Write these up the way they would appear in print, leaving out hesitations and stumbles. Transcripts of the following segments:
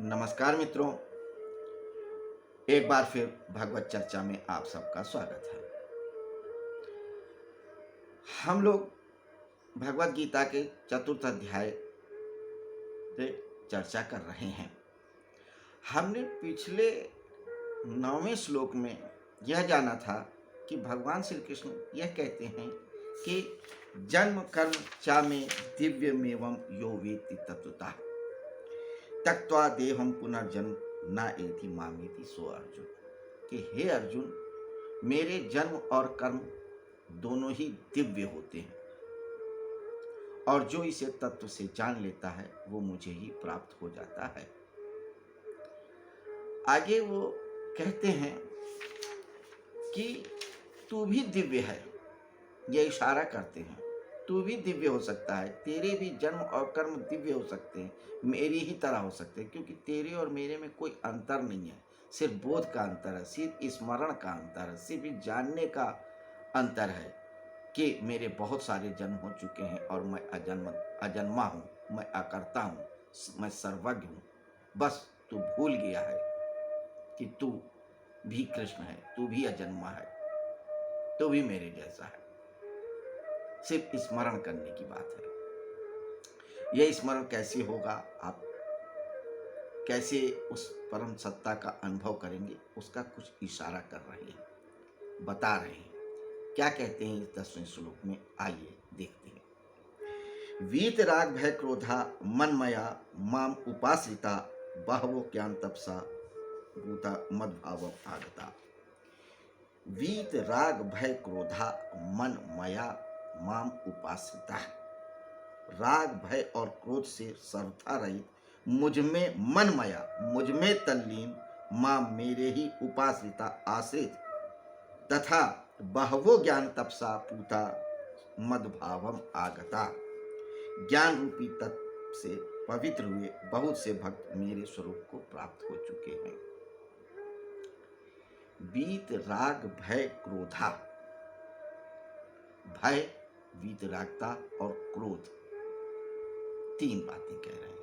नमस्कार मित्रों, एक बार फिर भगवत चर्चा में आप सबका स्वागत है। हम लोग भगवत गीता के चतुर्थ अध्याय से चर्चा कर रहे हैं। हमने पिछले 9वें श्लोक में यह जाना था कि भगवान श्री कृष्ण यह कहते हैं कि जन्म कर्म चा में दिव्यमेवं यो वेत्ति तत्वतः त्यक्त्वा देहं पुनर्जन्म न एति मामेति सो अर्जुन। कि हे अर्जुन, मेरे जन्म और कर्म दोनों ही दिव्य होते हैं और जो इसे तत्व से जान लेता है वो मुझे ही प्राप्त हो जाता है। आगे वो कहते हैं कि तू भी दिव्य है, ये इशारा करते हैं। तू भी दिव्य हो सकता है, तेरे भी जन्म और कर्म दिव्य हो सकते हैं, मेरी ही तरह हो सकते हैं, क्योंकि तेरे और मेरे में कोई अंतर नहीं है। सिर्फ बोध का अंतर है, सिर्फ स्मरण का अंतर है, सिर्फ जानने का अंतर है कि मेरे बहुत सारे जन्म हो चुके हैं और मैं अजन्मा हूँ, मैं अकर्ता हूँ, मैं सर्वज्ञ हूँ। बस तू भूल गया है कि तू भी कृष्ण है, तू भी अजन्मा है, तू भी मेरे जैसा है। सिर्फ स्मरण करने की बात है। यह स्मरण कैसे होगा, आप कैसे उस परम सत्ता का अनुभव करेंगे, उसका कुछ इशारा कर रहे हैं, बता रहे हैं। क्या कहते हैं इस 10वें श्लोक में, आइए देखते हैं। वीत राग भय क्रोधा मनमया माम उपाश्रिता बहवो ज्ञान तपसा भूता मद्भाव आगता। वीत राग भय क्रोधा मन मया माम उपाश्रिता। राग भय और क्रोध से सर्वथा रहित मुझ में मनमया, मुझ में तल्लीन, मां मेरे ही उपाश्रिता आश्रित तथा बहवो ज्ञान तपसा पूता मद्भावम आगता। ज्ञान रूपी तत्व से पवित्र हुए बहुत से भक्त मेरे स्वरूप को प्राप्त हो चुके हैं। वीत राग भय क्रोधा, भय, वीतरागता और क्रोध, तीन बातें कह रहे हैं।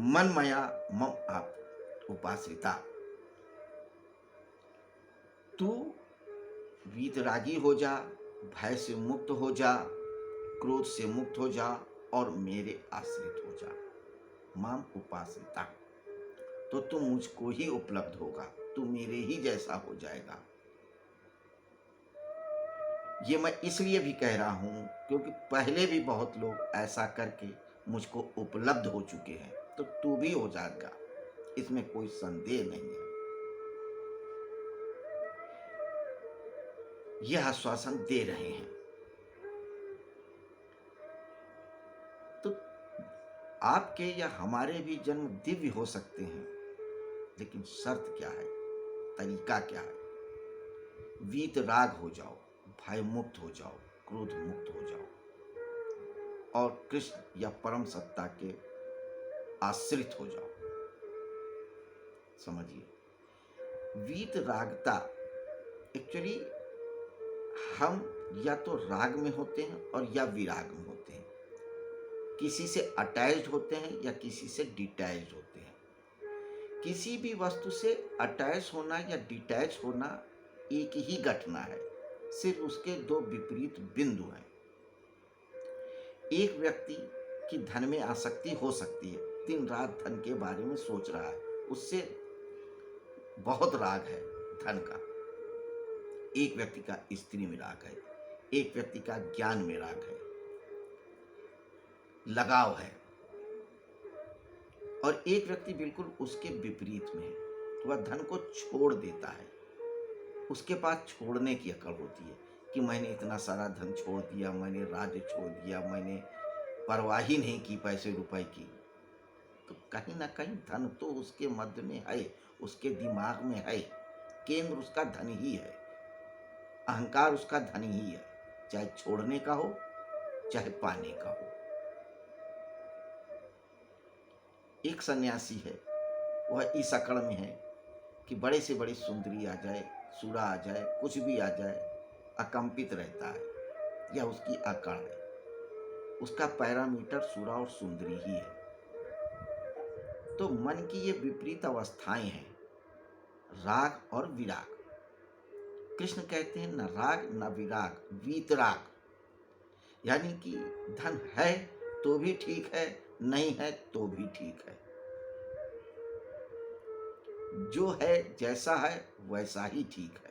मनमया मम आप उपाश्रिता, तू वीतरागी हो जा, भय से मुक्त हो जा, क्रोध से मुक्त हो जा और मेरे आश्रित हो जा। माम उपाश्रिता, तो तू मुझको ही उपलब्ध होगा, तू मेरे ही जैसा हो जाएगा। ये मैं इसलिए भी कह रहा हूं क्योंकि पहले भी बहुत लोग ऐसा करके मुझको उपलब्ध हो चुके हैं, तो तू भी हो जाएगा, इसमें कोई संदेह नहीं है। यह आश्वासन दे रहे हैं। तो आपके या हमारे भी जन्म दिव्य हो सकते हैं, लेकिन शर्त क्या है, तरीका क्या है? वीत राग हो जाओ, भय मुक्त हो जाओ, क्रोध मुक्त हो जाओ और कृष्ण या परम सत्ता के आश्रित हो जाओ। समझिए, वीत रागता एक्चुअली हम या तो राग में होते हैं और या विराग में होते हैं। किसी से अटैच्ड होते हैं या किसी से डिटैच्ड होते हैं। किसी भी वस्तु से अटैच होना या डिटैच होना एक ही घटना है, सिर्फ उसके दो विपरीत बिंदु हैं। एक व्यक्ति की धन में आसक्ति हो सकती है, दिन रात धन के बारे में सोच रहा है, उससे बहुत राग है धन का। एक व्यक्ति का स्त्री में राग है, एक व्यक्ति का ज्ञान में राग है, लगाव है, और एक व्यक्ति बिल्कुल उसके विपरीत में है, वह धन को छोड़ देता है। उसके पास छोड़ने की अकल होती है कि मैंने इतना सारा धन छोड़ दिया, मैंने राज्य छोड़ दिया, मैंने परवाह ही नहीं की पैसे रुपए की। तो कहीं ना कहीं धन तो उसके मध्य में है, उसके दिमाग में है, केंद्र उसका धन ही है, अहंकार उसका धन ही है, चाहे छोड़ने का हो चाहे पाने का हो। एक सन्यासी है, वह इस अकड़ में है कि बड़े से बड़ी सुंदरी आ जाए, सूरा आ जाए, कुछ भी आ जाए, अकंपित रहता है, यह उसकी अकड़ है। उसका पैरामीटर सूरा और सुंदरी ही है। तो मन की ये विपरीत अवस्थाएं हैं, राग और विराग। कृष्ण कहते हैं न राग न विराग, वीतराग। यानी कि धन है तो भी ठीक है, नहीं है तो भी ठीक है, जो है जैसा है वैसा ही ठीक है।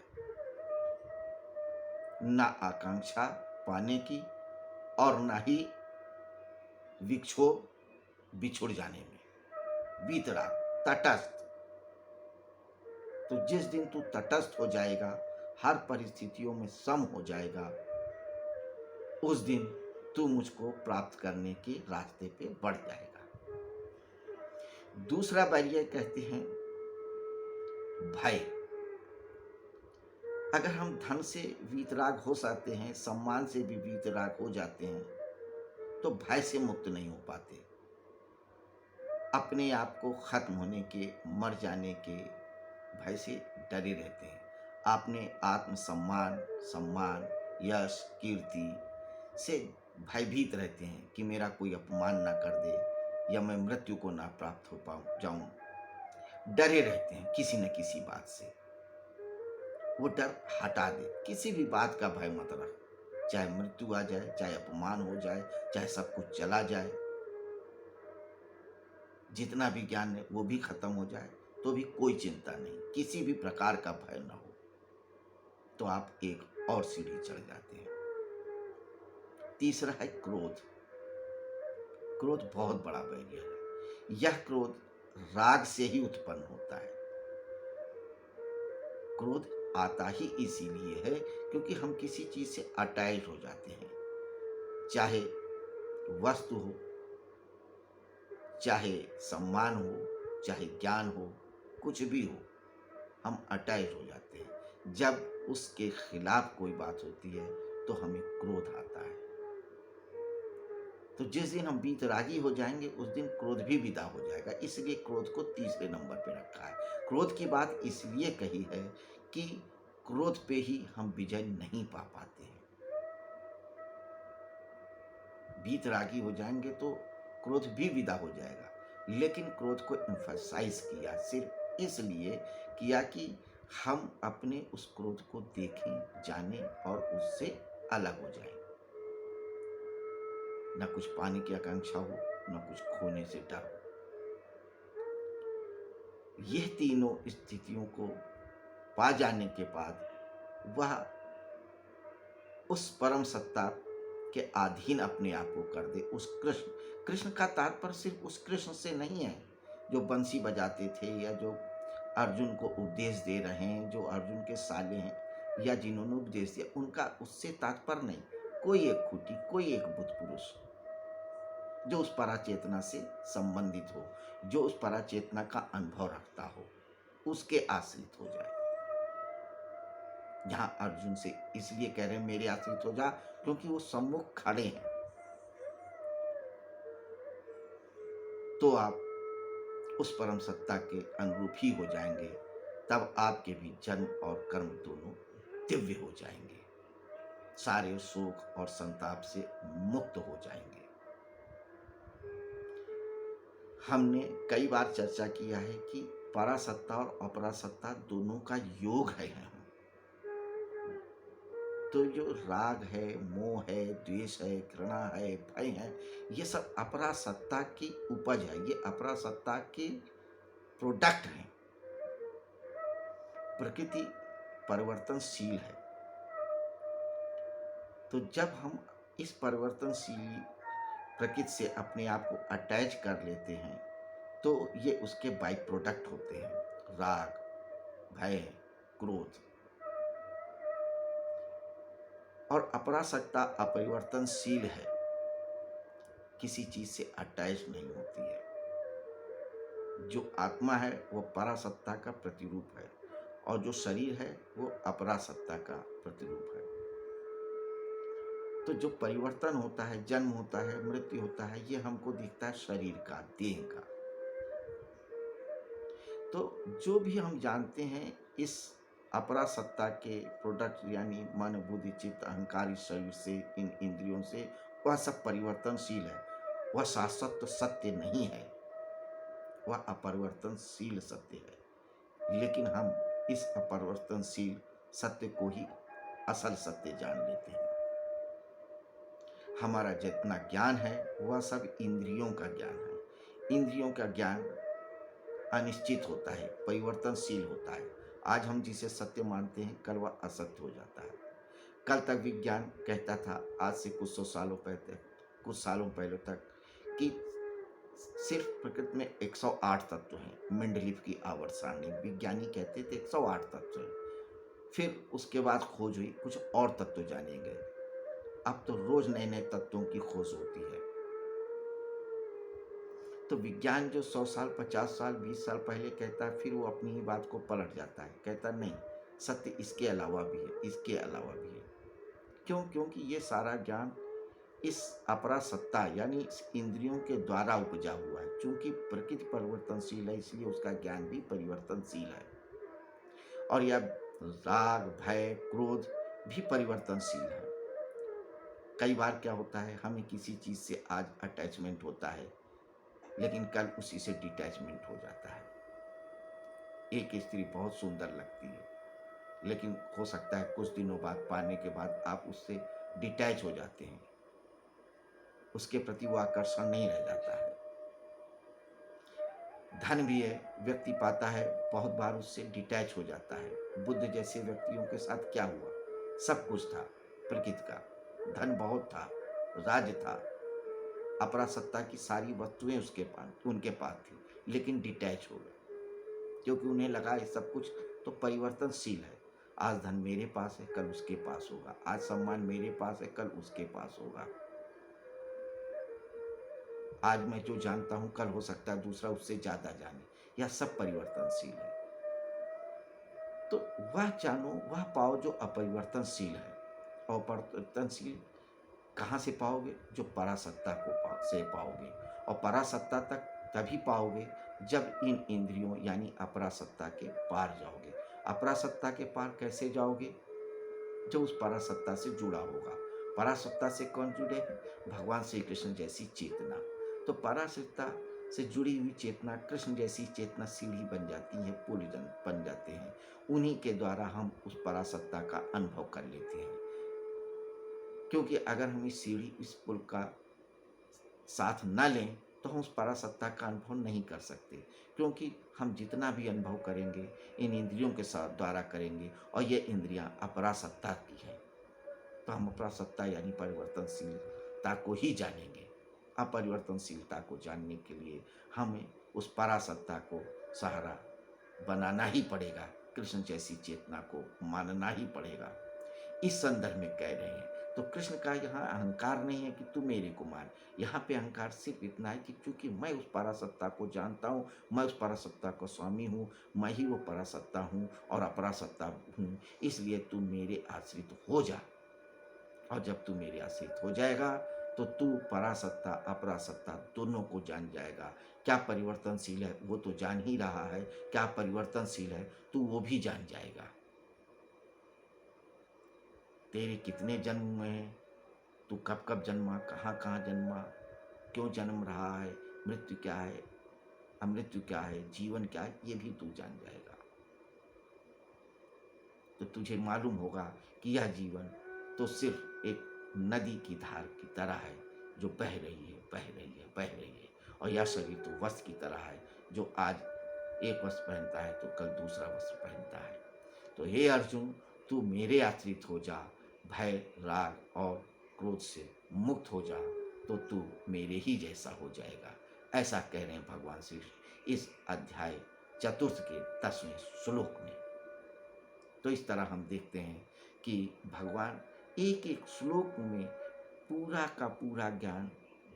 न आकांक्षा पाने की और न ही विक्षोभ बिछुड़ जाने में। वीतराग, तटस्थ। तो जिस दिन तू तटस्थ हो जाएगा, हर परिस्थितियों में सम हो जाएगा, उस दिन तू मुझको प्राप्त करने के रास्ते पे बढ़ जाएगा। दूसरा बैरियर कहते हैं भय। अगर हम धन से वीतराग हो सकते हैं, सम्मान से भी वीतराग हो जाते हैं, तो भय से मुक्त नहीं हो पाते। अपने आप को खत्म होने के, मर जाने के भय से डरे रहते हैं। आपने आत्मसम्मान, सम्मान, यश, कीर्ति से भयभीत रहते हैं कि मेरा कोई अपमान ना कर दे या मैं मृत्यु को ना प्राप्त हो जाऊं। डरे रहते हैं किसी न किसी बात से। वो डर हटा दे। किसी भी बात का भय मत रख, चाहे मृत्यु आ जाए, चाहे अपमान हो जाए, चाहे सब कुछ चला जाए, जितना भी ज्ञान है वो भी खत्म हो जाए, तो भी कोई चिंता नहीं, किसी भी प्रकार का भय ना हो, तो आप एक और सीढ़ी चढ़ जाते हैं। तीसरा है क्रोध। क्रोध बहुत बड़ा बैरियर है। यह क्रोध राग से ही उत्पन्न होता है। क्रोध आता ही इसीलिए है क्योंकि हम किसी चीज से अटैच हो जाते हैं, चाहे वस्तु हो, चाहे सम्मान हो, चाहे ज्ञान हो, कुछ भी हो, हम अटैच हो जाते हैं। जब उसके खिलाफ कोई बात होती है तो हमें क्रोध आता है। तो जिस दिन हम वीतरागी हो जाएंगे उस दिन क्रोध भी विदा हो जाएगा। इसलिए क्रोध को तीसरे नंबर पे रखा है। क्रोध की बात इसलिए कही है कि क्रोध पे ही हम विजय नहीं पा पाते हैं। वीतरागी हो जाएंगे तो क्रोध भी विदा हो जाएगा, लेकिन क्रोध को एम्फसाइज किया सिर्फ इसलिए किया कि हम अपने उस क्रोध को देखें, जानें और उससे अलग हो जाएं। न कुछ पाने की आकांक्षा हो, न कुछ खोने से डर हो। यह तीनों स्थितियों को पा जाने के बाद वह उस परम सत्ता के अधीन अपने आप को कर दे। उस कृष्ण, कृष्ण का तात्पर्य सिर्फ उस कृष्ण से नहीं है जो बंसी बजाते थे या जो अर्जुन को उपदेश दे रहे हैं, जो अर्जुन के साले हैं या जिन्होंने उपदेश दिया, उनका उससे तात्पर्य नहीं। कोई एक खूटी, कोई एक बुद्ध पुरुष जो उस पराचेतना से संबंधित हो, जो उस पराचेतना का अनुभव रखता हो, उसके आश्रित हो जाए। जहां अर्जुन से इसलिए कह रहे हैं मेरे आश्रित हो जा, क्योंकि वो सम्मुख खड़े हैं। तो आप उस परम सत्ता के अनुरूप ही हो जाएंगे। तब आपके भी जन्म और कर्म दोनों दिव्य हो जाएंगे, सारे शोक और संताप से मुक्त हो जाएंगे। हमने कई बार चर्चा किया है कि परासत्ता और अपरासत्ता दोनों का योग है। तो जो राग है, मोह है, द्वेष है, घृणा है, भय है, ये सब अपरासत्ता की उपज है, ये अपरासत्ता के प्रोडक्ट हैं। प्रकृति परिवर्तनशील है। तो जब हम इस परिवर्तनशील प्रकृति से अपने आप को अटैच कर लेते हैं तो ये उसके बाई प्रोडक्ट होते हैं, राग, भय, क्रोध। और अपरासक्ता अपरिवर्तनशील है, किसी चीज से अटैच नहीं होती है। जो आत्मा है वो परासत्ता का प्रतिरूप है और जो शरीर है वो अपरासत्ता का प्रतिरूप है। तो जो परिवर्तन होता है, जन्म होता है, मृत्यु होता है, ये हमको दिखता है शरीर का, देह का। तो जो भी हम जानते हैं इस अपरासत्ता के प्रोडक्ट यानी मन, बुद्धि, चित्त, अहंकार, इस शरीर से, इन इंद्रियों से, वह सब परिवर्तनशील है। वह शाश्वत सत्य नहीं है, वह अपरिवर्तनशील सत्य है, लेकिन हम इस अपरिवर्तनशील सत्य को ही असल सत्य जान लेते हैं। हमारा जितना ज्ञान है वह सब इंद्रियों का ज्ञान है। इंद्रियों का ज्ञान अनिश्चित होता है, परिवर्तनशील होता है। आज हम जिसे सत्य मानते हैं कल वह असत्य हो जाता है। कल तक विज्ञान कहता था, आज से कुछ सालों पहले तक, कि सिर्फ प्रकृति में 108 तत्व हैं। मेंडलीव की आवर्त सारणी, विज्ञानी कहते थे 108 तत्व हैं। फिर उसके बाद खोज हुई, कुछ और तत्व जाने गए। अब तो रोज नए नए तत्वों की खोज होती है। तो विज्ञान जो 100 साल, 50 साल, 20 साल पहले कहता है, फिर वो अपनी ही बात को पलट जाता है, कहता नहीं, सत्य इसके अलावा भी है, इसके अलावा भी है। क्यों? क्योंकि ये सारा ज्ञान इस अपरा सत्ता यानी इस इंद्रियों के द्वारा उपजा हुआ है। चूंकि प्रकृति परिवर्तनशील है, इसलिए उसका ज्ञान भी परिवर्तनशील है। और यह राग, भय, क्रोध भी परिवर्तनशील है। कई बार क्या होता है, हमें किसी चीज से आज अटैचमेंट होता है, लेकिन कल उसी से डिटैचमेंट हो जाता है। एक स्त्री बहुत सुंदर लगती है, लेकिन हो सकता है कुछ दिनों बाद पाने के बाद आप उससे डिटैच हो जाते हैं, उसके प्रति वो आकर्षण नहीं रह जाता है। धन भी है, व्यक्ति पाता है, बहुत बार उससे डिटैच हो जाता है। बुद्ध जैसे व्यक्तियों के साथ क्या हुआ? सब कुछ था प्रकृति का, धन बहुत था, राज्य था, अपरासत्ता की सारी वस्तुएं उनके पास थी, लेकिन डिटैच हो गए, क्योंकि उन्हें लगा ये सब कुछ तो परिवर्तनशील है। आज धन मेरे पास है, कल उसके पास होगा। आज सम्मान मेरे पास है, कल उसके पास होगा। आज मैं जो जानता हूं, कल हो सकता है दूसरा उससे ज्यादा जाने। यह सब परिवर्तनशील है। तो वह जानो, वह पाओ जो अपरिवर्तनशील है। अपरिवर्तनशील कहाँ से पाओगे? जो परासत्ता से पाओगे। और परासत्ता तक तभी पाओगे जब इन इंद्रियों यानी अपरासत्ता के पार जाओगे। अपरासत्ता के पार कैसे जाओगे? जो उस परासत्ता से जुड़ा होगा। परासत्ता से कौन जुड़े हैं? भगवान श्री कृष्ण जैसी चेतना। तो परासत्ता से जुड़ी हुई चेतना, कृष्ण जैसी चेतना सीढ़ी बन जाती है, पुल बन जाते हैं। उन्हीं के द्वारा हम उस परासत्ता का अनुभव कर लेते हैं। क्योंकि अगर हम इस सीढ़ी, इस पुल का साथ न लें तो हम उस परासत्ता का अनुभव नहीं कर सकते। क्योंकि हम जितना भी अनुभव करेंगे इन इंद्रियों के साथ द्वारा करेंगे, और ये इंद्रियां अपरासत्ता की हैं। तो हम अपरासत्ता यानी परिवर्तनशीलता को ही जानेंगे। अपरिवर्तनशीलता को जानने के लिए हमें उस परासत्ता को सहारा बनाना ही पड़ेगा, कृष्ण जैसी चेतना को मानना ही पड़ेगा। इस संदर्भ में कह रहे हैं। तो कृष्ण का यहाँ अहंकार नहीं है कि तू मेरे को मान। यहाँ पे अहंकार सिर्फ इतना है कि चूंकि मैं उस परासत्ता को जानता हूँ, मैं उस परासत्ता का स्वामी हूँ, मैं ही वो परासत्ता हूँ और अपरासत्ता हूँ, इसलिए तू मेरे आश्रित हो जा। और जब तू मेरे आश्रित हो जाएगा तो तू परासत्ता अपरासत्ता दोनों को जान जाएगा। क्या परिवर्तनशील है वो तो जान ही रहा है, क्या परिवर्तनशील है तू वो भी जान जाएगा। तेरे कितने जन्म हुए हैं, तू कब कब जन्मा, कहाँ कहाँ जन्मा, क्यों जन्म रहा है, मृत्यु क्या है, अमृत्यु क्या है, जीवन क्या है, ये भी तू जान जाएगा। तो तुझे मालूम होगा कि यह जीवन तो सिर्फ एक नदी की धार की तरह है, जो बह रही है, बह रही है, बह रही है। और यह शरीर तो वस्त्र की तरह है, जो आज एक वस्त्र पहनता है तो कल दूसरा वस्त्र पहनता है। तो हे अर्जुन, तू मेरे आश्रित हो जा, भय, राग और क्रोध से मुक्त हो जा, तो तू मेरे ही जैसा हो जाएगा। ऐसा कह रहे हैं भगवान श्री कृष्ण इस अध्याय 4 के 10वें श्लोक में। तो इस तरह हम देखते हैं कि भगवान एक एक श्लोक में पूरा का पूरा ज्ञान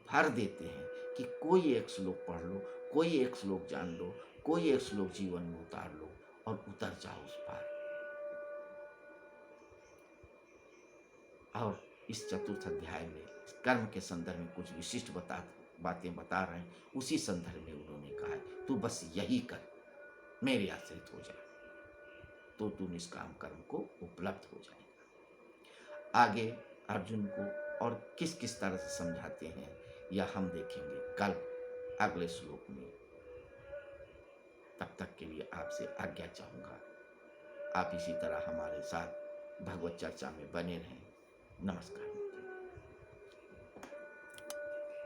भर देते हैं कि कोई एक श्लोक पढ़ लो, कोई एक श्लोक जान लो, कोई एक श्लोक जीवन में उतार लो और उतर जाओ उस पार। और इस 4th अध्याय में कर्म के संदर्भ में कुछ विशिष्ट बातें बता रहे हैं। उसी संदर्भ में उन्होंने कहा है तू बस यही कर, मेरे आश्रित हो जा, तो तू निष्काम कर्म को उपलब्ध हो जाएगा। आगे अर्जुन को और किस किस तरह से समझाते हैं यह हम देखेंगे कल अगले श्लोक में। तक के लिए आपसे आज्ञा चाहूँगा। आप इसी तरह हमारे साथ भगवत चर्चा में बने रहें। नमस्कार।